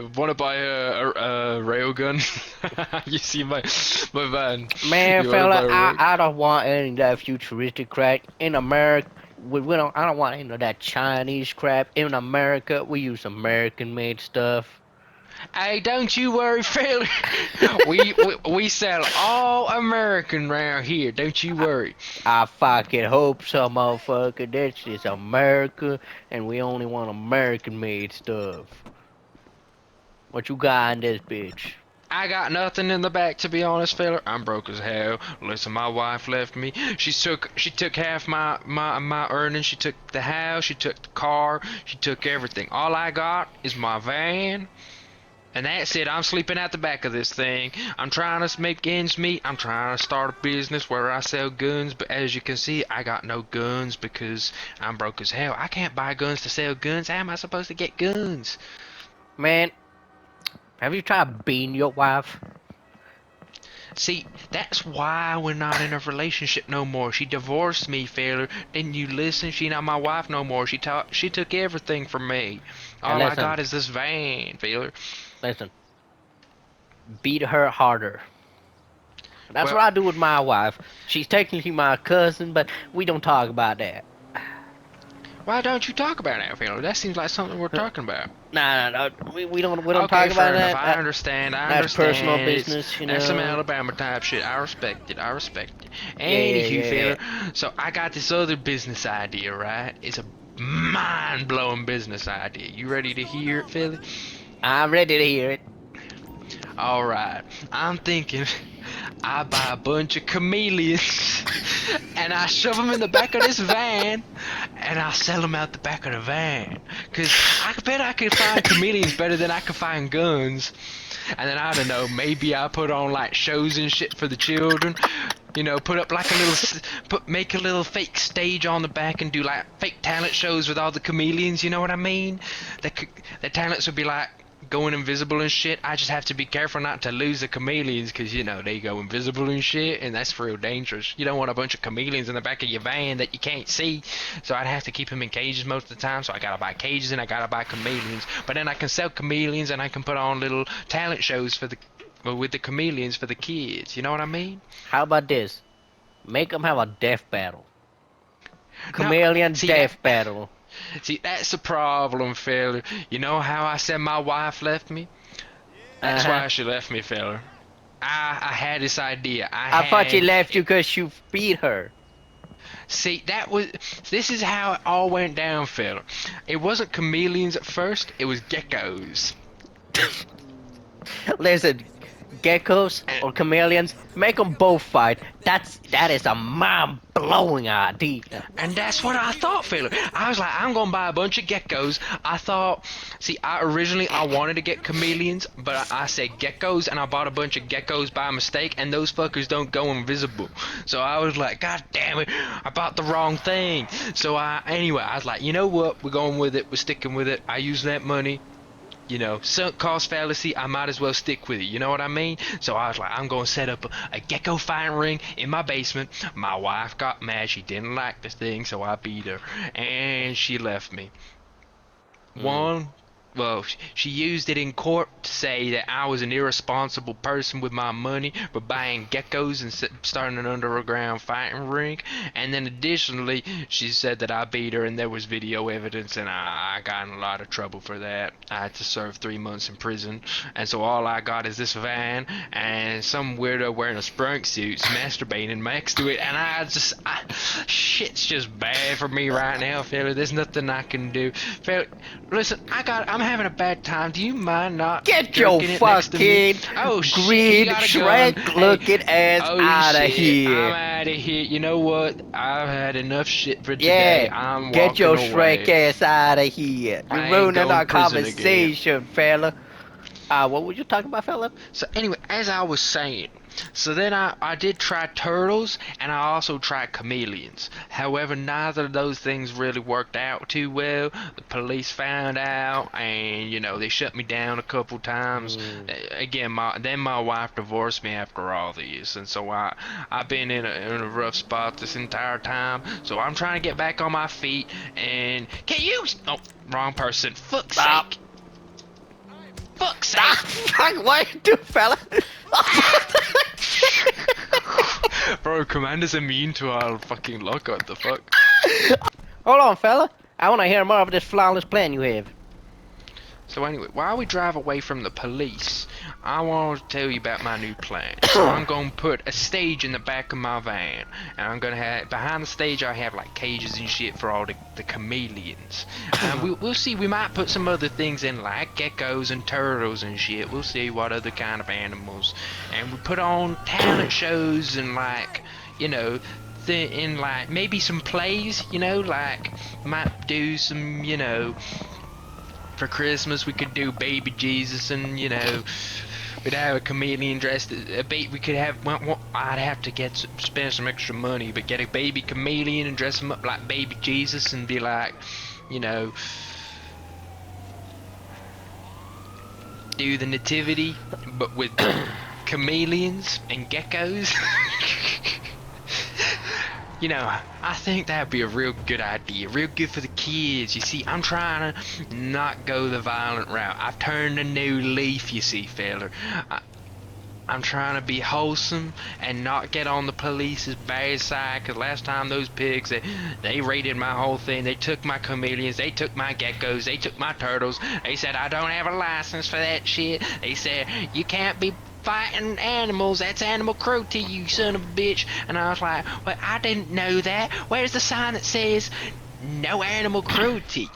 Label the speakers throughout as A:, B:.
A: buy a railgun? You see my van.
B: Man,
A: You wanna
B: fella,
A: buy a
B: I,
A: rail?
B: I don't want any of that futuristic crap. In America, we don't. I don't want any of that Chinese crap. In America, we use American-made stuff.
A: Hey, don't you worry, fella. We sell all American round here. Don't you worry.
B: I fucking hope so, motherfucker. This is America, and we only want American-made stuff. What you got in this bitch?
A: I got nothing in the back, to be honest, fella. I'm broke as hell. Listen, my wife left me. She took half my earnings. She took the house. She took the car. She took everything. All I got is my van. And that's it. I'm sleeping at the back of this thing. I'm trying to make ends meet. I'm trying to start a business where I sell guns. But as you can see, I got no guns because I'm broke as hell. I can't buy guns to sell guns. How am I supposed to get guns?
B: Man, have you tried beating your wife?
A: See, that's why we're not in a relationship no more. She divorced me, failure. Didn't you listen? She not my wife no more. She took everything from me.
B: And
A: All I
B: listen,
A: got is this van, failure.
B: listen, beat her harder. That's
A: Well,
B: what I do with my wife. She's technically my cousin, but we don't talk about that.
A: why don't you talk about that, failure? That seems like something we're
B: Huh.
A: talking about.
B: Nah, we don't
A: Okay,
B: talk about
A: fair enough.
B: that.
A: I understand. I
B: That's personal
A: understand.
B: business, you
A: That's some
B: know.
A: Alabama type shit. I respect it. I respect it.
B: Yeah, yeah,
A: Anywho,
B: yeah, yeah.
A: fella, so I got this other business idea, right? It's a mind-blowing business idea. You ready to hear it, Philly?
B: I'm ready to hear it.
A: All right. I'm thinking I buy a bunch of chameleons and I shove them in the back of this van and I sell them out the back of the van. Cause I bet I could find chameleons better than I could find guns. And then I don't know, maybe I put on like shows and shit for the children. You know, put up like a little, make a little fake stage on the back and do like fake talent shows with all the chameleons. You know what I mean? The talents would be like going invisible and shit. I just have to be careful not to lose the chameleons because you know they go invisible and shit, and that's real dangerous. You don't want a bunch of chameleons in the back of your van that you can't see. So I'd have to keep them in cages most of the time. So I gotta buy cages and I gotta buy chameleons. But then I can sell chameleons and I can put on little talent shows for the with the chameleons for the kids. You know what I mean?
B: How about this? Make them have a death battle.
A: No,
B: Chameleon
A: see that.
B: death battle.
A: See, that's the problem, fella. You know how I said my wife left me?
B: Uh
A: That's
B: huh.
A: why she left me, fella. I had this idea.
B: I thought she left you because you beat her.
A: See, this is how it all went down, fella. It wasn't chameleons at first, it was geckos.
B: Listen, geckos
A: And
B: or chameleons, make them both fight. That is a mind-blowing idea.
A: And that's what I thought, fella. I was like, I'm gonna buy a bunch of geckos. I thought, see, I wanted to get chameleons, but I said geckos, and I bought a bunch of geckos by mistake, and those fuckers don't go invisible. So I was like, God damn it, I bought the wrong thing. So anyway, I was like, you know what? We're going with it. We're sticking with it. I use that money. You know, sunk cost fallacy, I might as well stick with it, you know what I mean? So I was like, I'm gonna set up a gecko fighting ring in my basement. My wife got mad, she didn't like this thing, so I beat her, and she left me.
B: Mm.
A: One, well, she used it in court to say that I was an irresponsible person with my money for buying geckos and starting an underground fighting ring. And then additionally, she said that I beat her and there was video evidence, and I got in a lot of trouble for that. I had to serve 3 months in prison. And so all I got is this van and some weirdo wearing a sprunk suit masturbating next to it. And shit's just bad for me right now, fella. There's nothing I can do. Fella, listen, I'm having a bad time. Do you mind not
B: Get your
A: jerking it next to me?
B: fucking
A: Oh shit, he
B: greed
A: got a gun.
B: Shrek looking ass
A: Oh
B: out of
A: shit, I'm
B: here.
A: out of here. You know what? I've had enough shit for today.
B: Yeah,
A: I'm
B: get
A: walking
B: your Shrek
A: away.
B: ass out of here. You're
A: I ain't
B: ruining
A: going
B: our
A: to prison again.
B: conversation, fella. What were you talking about, fella?
A: So anyway, as I was saying, so then I did try turtles and I also tried chameleons. However, neither of those things really worked out too well. The police found out and you know they shut me down a couple times.
B: Mm.
A: Again, my wife divorced me after all these, and so I've been in a rough spot this entire time. So I'm trying to get back on my feet and can you? Oh, wrong person. Fuck's
B: Stop.
A: sake. Fuck. fuck's sake!
B: Ah, fuck, what you do, fella?
A: Bro, commanders immune to our fucking luck, what the fuck?
B: Hold on, fella. I want to hear more of this flawless plan you have.
A: So anyway, while we drive away from the police, I want to tell you about my new plan. So I'm going to put a stage in the back of my van, and I'm going to have, behind the stage I have like cages and shit for all the chameleons. And we'll see, we might put some other things in like geckos and turtles and shit. We'll see what other kind of animals. And we put on talent shows and like, you know, in like maybe some plays, you know, like might do some, you know, for Christmas we could do baby Jesus, and you know we'd have a chameleon dressed we could have, well, I'd have to spend some extra money, but get a baby chameleon and dress him up like baby Jesus and be like, you know, do the nativity but with chameleons and geckos. You know, I think that'd be a real good idea, real good for the kids. You see, I'm trying to not go the violent route. I've turned a new leaf, you see, feller. I'm trying to be wholesome and not get on the police's bad side, cause last time those pigs, they raided my whole thing. They took my chameleons, they took my geckos, they took my turtles. They said I don't have a license for that shit. They said you can't be fighting animals, that's animal cruelty, you son of a bitch. And I was like, well, I didn't know that. Where's the sign that says no animal cruelty?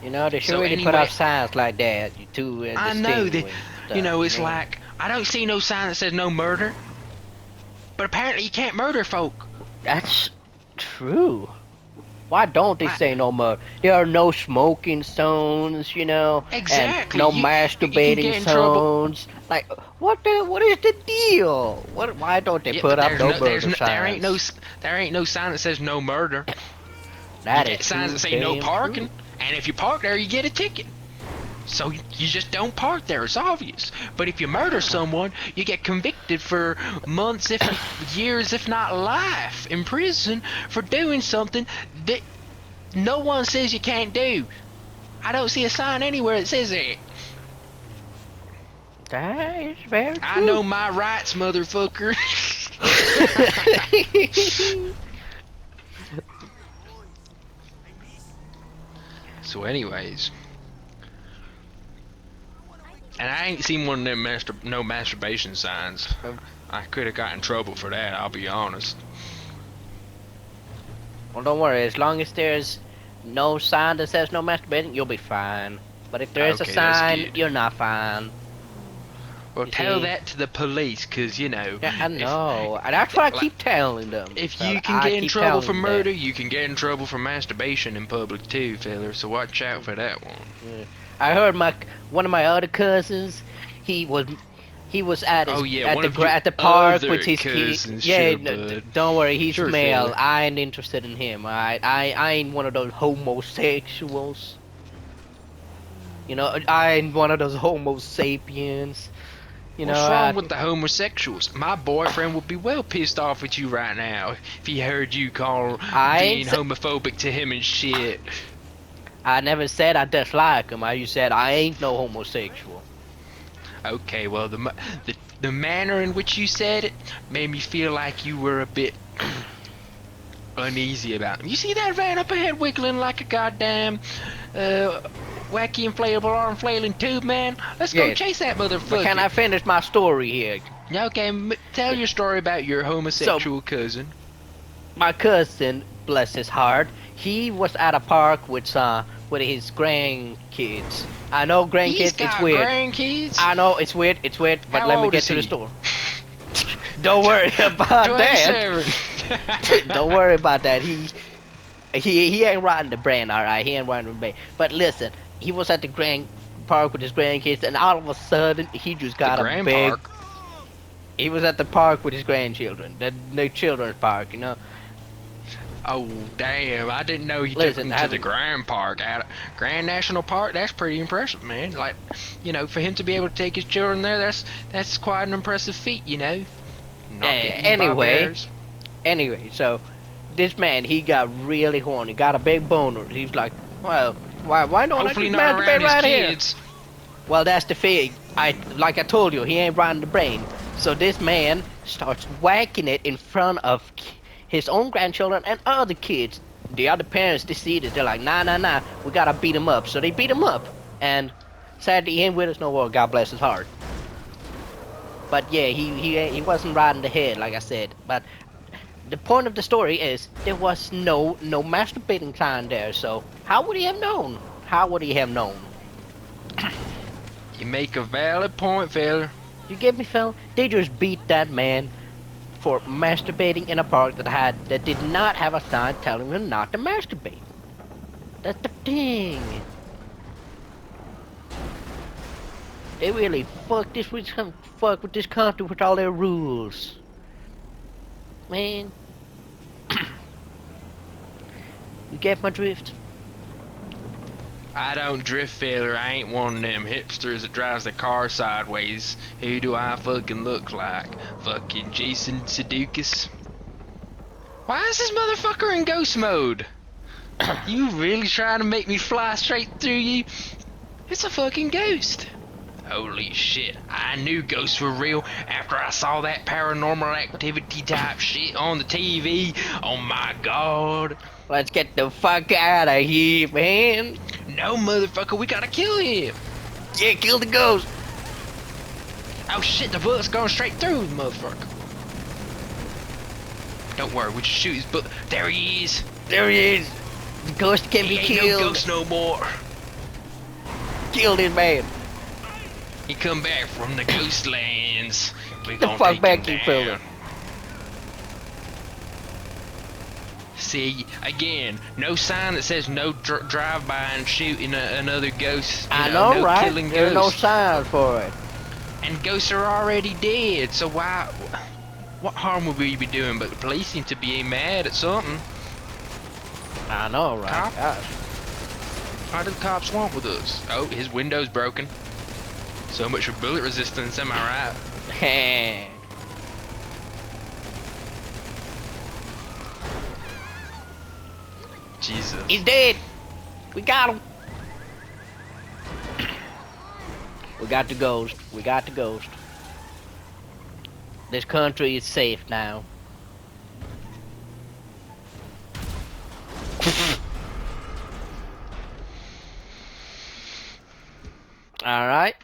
B: You know, they should
A: So
B: really
A: anyway,
B: put up signs like that. To
A: I know that, you know, it's
B: man.
A: like, I don't see no sign that says no murder, but apparently you can't murder folk.
B: That's true. Why don't they say no more? There are no smoking zones, you know,
A: Exactly.
B: and no
A: You can
B: masturbating
A: get in trouble.
B: zones. Like, what is the deal? Why don't they
A: Yeah,
B: put
A: but
B: up
A: there's
B: no
A: no,
B: murder signs?
A: there ain't no sign that says no murder.
B: That
A: You
B: is
A: get signs that
B: true,
A: say no
B: damn
A: parking,
B: true.
A: and if you park there, you get a ticket. So you just don't park there, it's obvious. But if you murder someone, you get convicted for months, if years, if not life in prison for doing something that no one says you can't do. I don't see a sign anywhere that says that.
B: That is very true.
A: I know my rights, motherfucker. So anyways, and I ain't seen one of them no masturbation signs. I could have got in trouble for that, I'll be honest.
B: Well, don't worry. As long as there's no sign that says no masturbating, you'll be fine. But if there is
A: Okay,
B: a
A: that's
B: sign,
A: good.
B: you're not fine.
A: Well,
B: You
A: tell
B: see?
A: that to the police, cause you know.
B: Yeah, I know. And that's what I keep telling them.
A: If
B: fella.
A: you can
B: I
A: get in
B: keep
A: trouble
B: telling
A: for
B: them
A: murder,
B: that.
A: you can get in trouble for masturbation in public too, fella. So watch out for that one.
B: Yeah. I heard one of my other cousins. He was at his,
A: Oh, yeah, one of your
B: at the park
A: other
B: with his kids.
A: cousins,
B: Yeah,
A: sure, bud.
B: don't worry. He's
A: Sure,
B: male.
A: fella.
B: I ain't interested in him. Alright, I ain't one of those homosexuals. You know, I ain't one of those homo sapiens. You
A: What's
B: know,
A: wrong with the homosexuals? My boyfriend would be well pissed off at you right now if he heard you call
B: I
A: being
B: ain't sa-
A: homophobic to him and shit.
B: I never said I dislike him. I just said I ain't no homosexual.
A: Okay, well the manner in which you said it made me feel like you were a bit uneasy about him. You see that van up ahead wiggling like a goddamn wacky inflatable arm flailing tube, man? Let's go
B: Yes.
A: chase that
B: But
A: motherfucker.
B: can I finish my story here?
A: Okay, tell your story about your homosexual cousin.
B: My cousin, bless his heart, he was at a park with his grandkids. I know
A: He's
B: grandkids,
A: got
B: it's weird.
A: grandkids.
B: I know it's weird, but
A: How
B: let me
A: old
B: get
A: is
B: to the
A: he?
B: story. Don't worry about that.
A: 27.
B: Don't worry about that. He ain't riding the brand, alright. He ain't riding the brand. But listen, he was at the grand park with his grandkids, and all of a sudden he just got
A: The
B: a
A: Grand
B: big.
A: Park.
B: He was at the park with his grandchildren, the children's park, you know.
A: Oh damn! I didn't know you
B: Listen,
A: took him to the Grand Park, Grand National Park. That's pretty impressive, man. Like, you know, for him to be able to take his children there, that's quite an impressive feat, you know. Not getting eaten by bears.
B: Anyway, so this man, he got really horny, got a big boner. He's like, well, Why don't I
A: Hopefully
B: just
A: not around
B: masturbate
A: his
B: right here?
A: kids.
B: Well, that's the thing. Like I told you, he ain't right in the brain. So this man starts whacking it in front of his own grandchildren and other kids. The other parents, they see this. They're like, nah, we gotta beat him up. So they beat him up. And sadly, he ain't with us no more. God bless his heart. But yeah, he wasn't right in the head, like I said. But the point of the story is there was no masturbating sign there. So how would he have known? How would he have known?
A: You make a valid point, fella.
B: You get me, Phil? They just beat that man for masturbating in a park that did not have a sign telling him not to masturbate. That's the thing. They really fuck with this country with all their rules. Man, you get my drift?
A: I don't drift, fella. I ain't one of them hipsters that drives the car sideways. Who do I fucking look like? Fucking Jason Sudeikis? Why is this motherfucker in ghost mode? You really trying to make me fly straight through you? It's a fucking ghost. Holy shit, I knew ghosts were real after I saw that paranormal activity type shit on the TV. Oh my god.
B: Let's get the fuck out of here, man.
A: No, motherfucker, we gotta kill him.
B: Yeah, kill the ghost.
A: Oh shit, the bullet's going straight through the motherfucker. Don't worry, we just shoot his bullet. There he is.
B: There he is. The ghost can be
A: He ain't
B: killed.
A: no ghost no more.
B: Kill this man.
A: He come back from the ghost lands. We
B: The
A: gonna
B: fuck
A: take
B: back,
A: him
B: you fella.
A: down. See, again, no sign that says no drive-by and shooting another ghost. You
B: I know,
A: no
B: right?
A: Killing
B: There's no
A: ghosts.
B: sign for it.
A: And ghosts are already dead, so why? What harm would we be doing? But the police seem to be mad at something.
B: I know, right?
A: Cop?
B: Gosh.
A: What do the cops want with us? Oh, his window's broken. So much for bullet resistance, am I right? Jesus.
B: He's dead. We got him. We got the ghost. We got the ghost. This country is safe now. All right.